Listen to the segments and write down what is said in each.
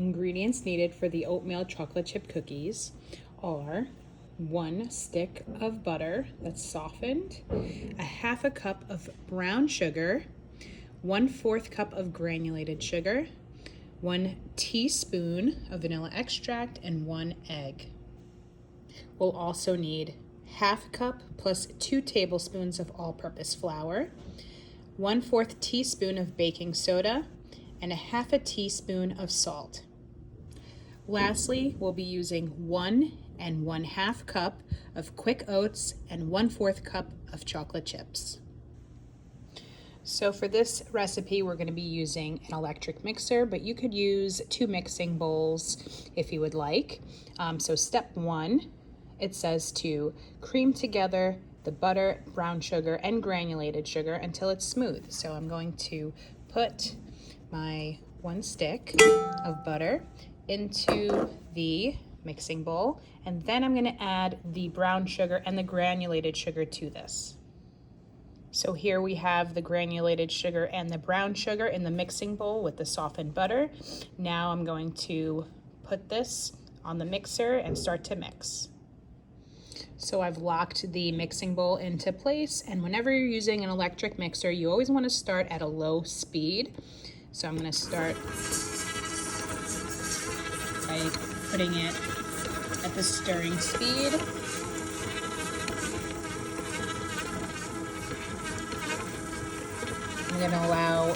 ingredients needed for the oatmeal chocolate chip cookies are 1 stick of butter that's softened, a half a cup of brown sugar, 1/4 cup of granulated sugar, 1 teaspoon of vanilla extract, and 1 egg. We'll also need half cup plus 2 tablespoons of all-purpose flour, 1/4 teaspoon of baking soda, and a half a teaspoon of salt. Lastly, we'll be using 1 1/2 cup of quick oats and 1/4 cup of chocolate chips. So for this recipe, we're going to be using an electric mixer, but you could use 2 mixing bowls if you would like. So step 1, it says to cream together the butter, brown sugar, and granulated sugar until it's smooth. So I'm going to put my 1 stick of butter into the mixing bowl, and then I'm going to add the brown sugar and the granulated sugar to this. So here we have the granulated sugar and the brown sugar in the mixing bowl with the softened butter. Now I'm going to put this on the mixer and start to mix. So I've locked the mixing bowl into place, and whenever you're using an electric mixer, you always want to start at a low speed. So I'm going to start by putting it at the stirring speed. I'm going to allow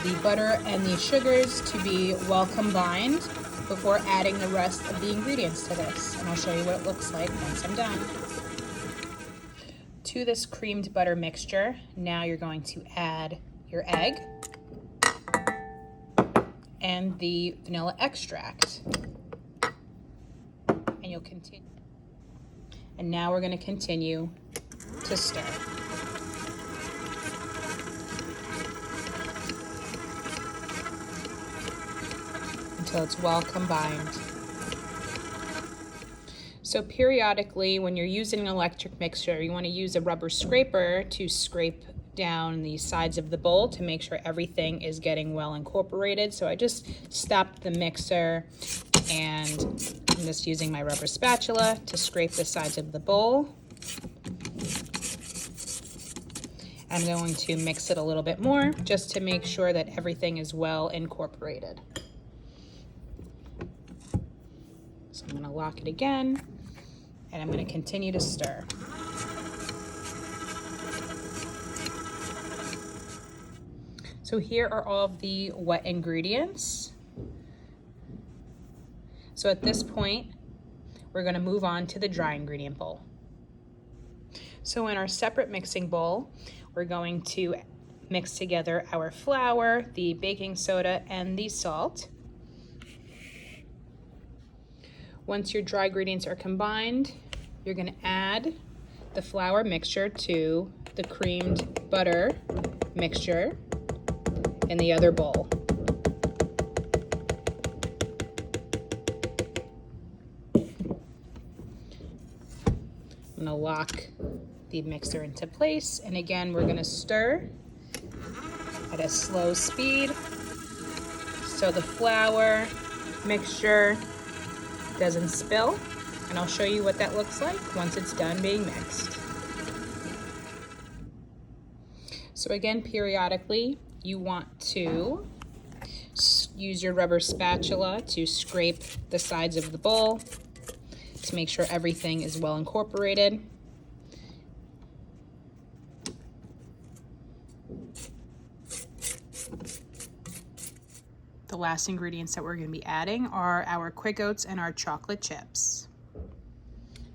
the butter and the sugars to be well combined before adding the rest of the ingredients to this. And I'll show you what it looks like once I'm done. To this creamed butter mixture, now you're going to add your egg and the vanilla extract. And you'll continue. And now we're going to continue to stir. Until it's well combined. So periodically, when you're using an electric mixer, you want to use a rubber scraper to scrape down the sides of the bowl to make sure everything is getting well incorporated. So I just stopped the mixer and I'm just using my rubber spatula to scrape the sides of the bowl. I'm going to mix it a little bit more just to make sure that everything is well incorporated. So I'm going to lock it again, and I'm going to continue to stir. So here are all of the wet ingredients. So at this point, we're going to move on to the dry ingredient bowl. So in our separate mixing bowl, we're going to mix together our flour, the baking soda, and the salt. Once your dry ingredients are combined, you're going to add the flour mixture to the creamed butter mixture in the other bowl. I'm going to lock the mixer into place, and again we're going to stir at a slow speed so the flour mixture doesn't spill, and I'll show you what that looks like once it's done being mixed. So again, periodically you want to use your rubber spatula to scrape the sides of the bowl to make sure everything is well incorporated. The last ingredients that we're going to be adding are our quick oats and our chocolate chips.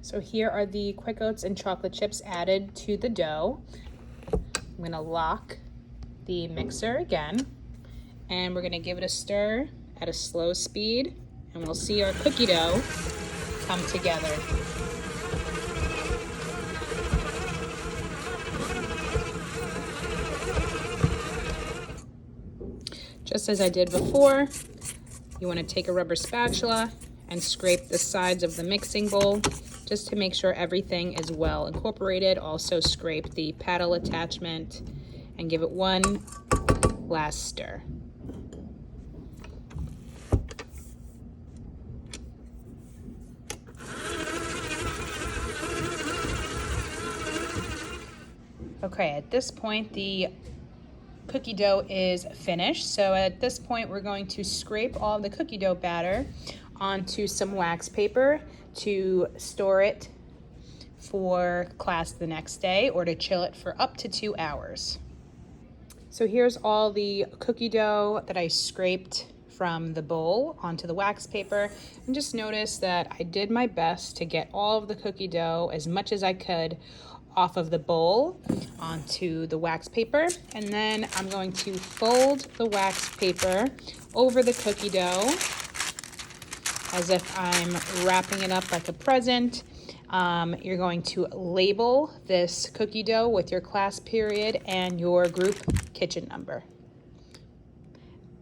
So here are the quick oats and chocolate chips added to the dough. I'm going to lock the mixer again, and we're going to give it a stir at a slow speed, and we'll see our cookie dough come together. Just as I did before, you want to take a rubber spatula and scrape the sides of the mixing bowl just to make sure everything is well incorporated. Also scrape the paddle attachment and give it one last stir. Okay, at this point, the cookie dough is finished. So at this point, we're going to scrape all the cookie dough batter onto some wax paper to store it for class the next day or to chill it for up to 2 hours. So here's all the cookie dough that I scraped from the bowl onto the wax paper, and just notice that I did my best to get all of the cookie dough, as much as I could, off of the bowl onto the wax paper. And then I'm going to fold the wax paper over the cookie dough as if I'm wrapping it up like a present. You're going to label this cookie dough with your class period and your group kitchen number.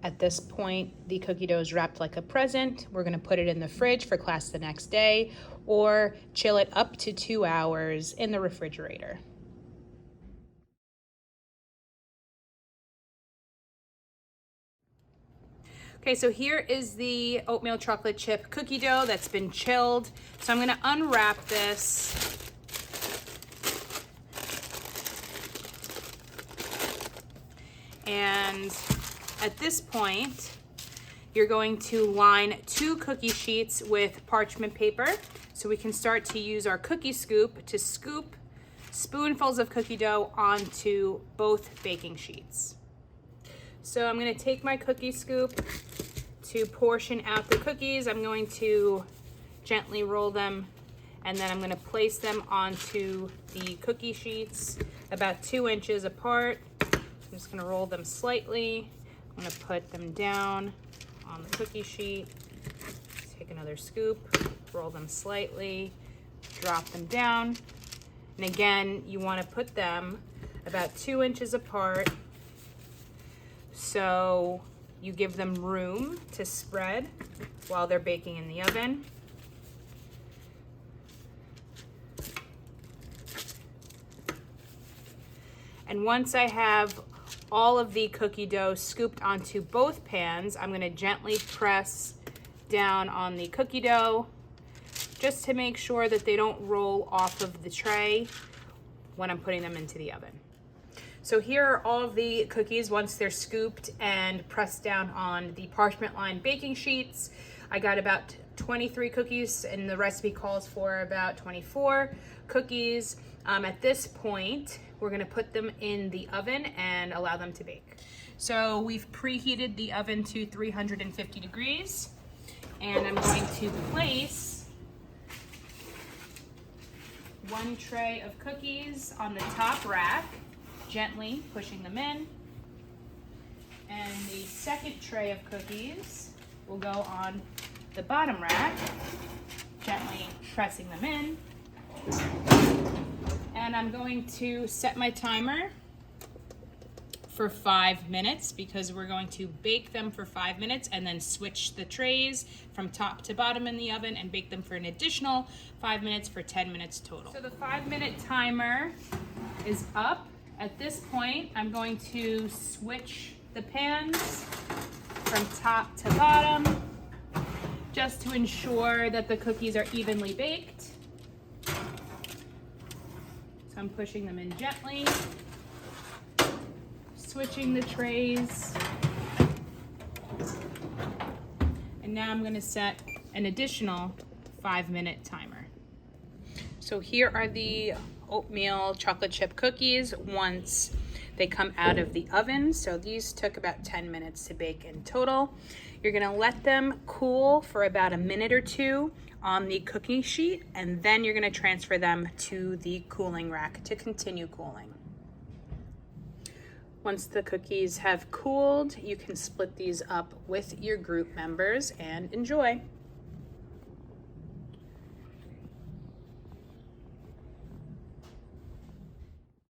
At this point, the cookie dough is wrapped like a present. We're going to put it in the fridge for class the next day, or chill it up to 2 hours in the refrigerator. Okay, so here is the oatmeal chocolate chip cookie dough that's been chilled. So I'm gonna unwrap this. And at this point, you're going to line 2 cookie sheets with parchment paper so we can start to use our cookie scoop to scoop spoonfuls of cookie dough onto both baking sheets. So I'm gonna take my cookie scoop to portion out the cookies. I'm going to gently roll them, and then I'm gonna place them onto the cookie sheets about 2 inches apart. I'm just gonna roll them slightly. I'm gonna put them down on the cookie sheet. Take another scoop, roll them slightly, drop them down. And again, you wanna put them about 2 inches apart, so you give them room to spread while they're baking in the oven. And once I have all of the cookie dough scooped onto both pans, I'm gonna gently press down on the cookie dough just to make sure that they don't roll off of the tray when I'm putting them into the oven. So here are all of the cookies once they're scooped and pressed down on the parchment lined baking sheets. I got about 23 cookies, and the recipe calls for about 24 cookies. At this point, we're gonna put them in the oven and allow them to bake. So we've preheated the oven to 350 degrees, and I'm going to place 1 tray of cookies on the top rack, gently pushing them in, and the second tray of cookies will go on the bottom rack, gently pressing them in. And I'm going to set my timer for 5 minutes, because we're going to bake them for 5 minutes and then switch the trays from top to bottom in the oven and bake them for an additional 5 minutes for 10 minutes total. So the 5-minute timer is up. At this point, I'm going to switch the pans from top to bottom just to ensure that the cookies are evenly baked. So I'm pushing them in gently, switching the trays. And now I'm going to set an additional 5-minute timer. So here are the oatmeal chocolate chip cookies once they come out of the oven. So these took about 10 minutes to bake in total. You're gonna let them cool for about a minute or 2 on the cookie sheet, and then you're gonna transfer them to the cooling rack to continue cooling. Once the cookies have cooled, you can split these up with your group members and enjoy.